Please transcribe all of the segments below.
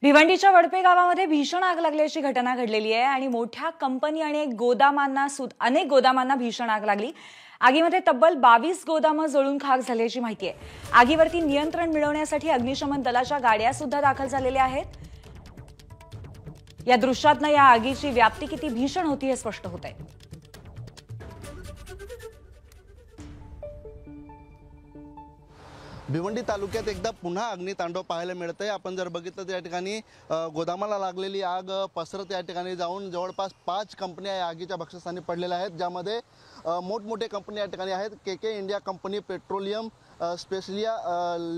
भिवंडीच्या वडपे गावामध्ये भीषण आग लागल्याची घटना घडलेली आहे आणि मोठ्या कंपनी आणि अनेक गोदामांना भीषण आग लागली। आगीमध्ये तब्बल 22 गोदामं जळून खाक झाल्याची माहिती आहे। आगीवरती नियंत्रण मिळवण्यासाठी अग्निशमन दलाच्या गाड्या सुद्धा दाखल झालेल्या आहेत। या दृश्यातनं या आगीची व्याप्ती किती भीषण होती हे स्पष्ट होत आहे। भिवंडी तालुक्यात एकदा पुन्हा अग्नितांडव पाहायला मिळतंय। आपण जर बघितलं तर या ठिकाणी गोदामाला लागलेली आग पसरत या ठिकाणी जाऊन जवळपास 5 कंपन्या या आगीच्या भक्षस्थानी पडलेल्या आहेत, ज्यामध्ये मोठमोठे कंपनी या ठिकाणी आहेत। के इंडिया कंपनी, पेट्रोलियम स्पेशलिया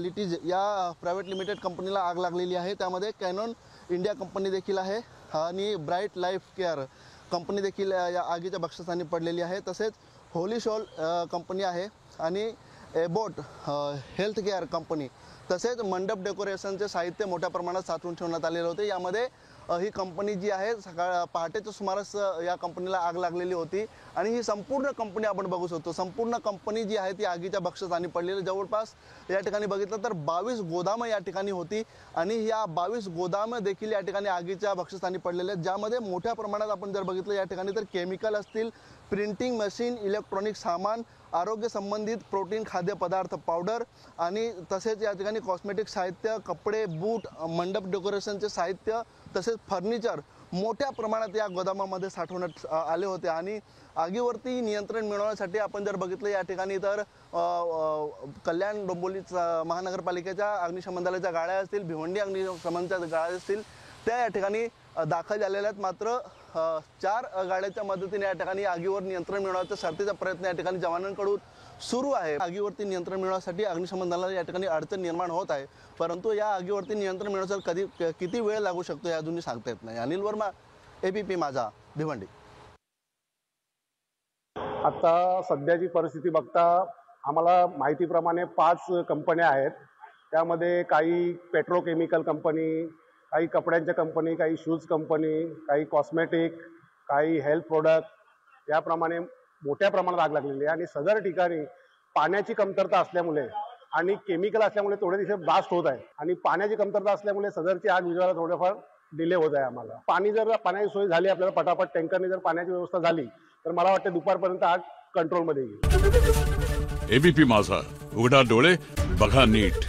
लिटीज या प्रायव्हेट लिमिटेड कंपनीला आग लागलेली आहे। त्यामध्ये कॅनॉन इंडिया कंपनी देखील आहे आणि ब्राईट लाईफ केअर कंपनी देखील या आगीच्या भक्षस्थानी पडलेली आहे। तसेच होली शॉल कंपनी आहे आणि एबोट हेल्थ केअर कंपनी, तसेच मंडप डेकोरेशनचे साहित्य मोठ्या प्रमाणात साठवून ठेवण्यात आलेले होते। यामध्ये ही कंपनी जी आहे पहाटेच्या सुमारास या कंपनीला आग लागलेली होती आणि ही संपूर्ण कंपनी आपण बघू शकतो। संपूर्ण कंपनी जी आहे ती आगीच्या भक्षस्थानी पडलेली। जवळपास या ठिकाणी बघितलं तर 22 गोदामं या ठिकाणी होती आणि या 22 गोदामं देखील या ठिकाणी आगीच्या भक्षस्थानी पडलेले आहेत, ज्यामध्ये मोठ्या प्रमाणात आपण जर बघितलं या ठिकाणी तर केमिकल असतील, प्रिंटिंग मशीन, इलेक्ट्रॉनिक सामान, आरोग्य संबंधित प्रोटीन खाद्यपदार्थ पावडर आणि तसेच या ठिकाणी कॉस्मेटिक साहित्य, कपडे, बूट, मंडप डेकोरेशनचे साहित्य तसेच फर्निचर मोठ्या प्रमाणात या गोदामामध्ये साठवण्यात आले होते। आणि आगीवरती नियंत्रण मिळवण्यासाठी आपण जर बघितलं या ठिकाणी तर कल्याण डोंबिवली महानगरपालिकेच्या अग्निशमन दलाच्या गाड्या असतील, भिवंडी अग्निशमनच्या गाड्या असतील, त्या या ठिकाणी दाखल झालेल्या आहेत। मात्र 4 गाड्यांच्या मदतीने या ठिकाणी आगीवर नियंत्रण मिळवण्याचा शर्थीचा प्रयत्न या ठिकाणी जवानांकडून सुरू आहे। आगीवरती नियंत्रण मिळवण्यासाठी अग्निशमन दलाला या ठिकाणी अडचण निर्माण होत आहे, परंतु या आगीवरती नियंत्रण मिळवण्यासाठी किती वेळ लागू शकतो हे अजूनही सांगता येत नाही। अनिल वर्मा, एबीपी माझा, भिवंडी। आता सध्याची परिस्थिती बघता आम्हाला माहितीप्रमाणे 5 कंपन्या आहेत। त्यामध्ये काही पेट्रोकेमिकल कंपनी, काही कपड्यांच्या कंपनी, काही शूज कंपनी, काही कॉस्मेटिक, काही हेल्थ प्रोडक्ट याप्रमाणे मोठ्या प्रमाणात आग लागलेली आहे। आणि सदर ठिकाणी पाण्याची कमतरता असल्यामुळे आणि केमिकल असल्यामुळे थोडे दिवस ब्लास्ट होत आहे आणि पाण्याची कमतरता असल्यामुळे सदरची आग विझवायला थोडंफार डिले होत आहे आम्हाला। पाण्याची सोय झाली, आपल्याला पटापट टँकरने जर पाण्याची व्यवस्था झाली तर मला वाटतं दुपारपर्यंत आग कंट्रोलमध्ये येईल। एबीपी माझा, उघडा डोळे बघा नीट।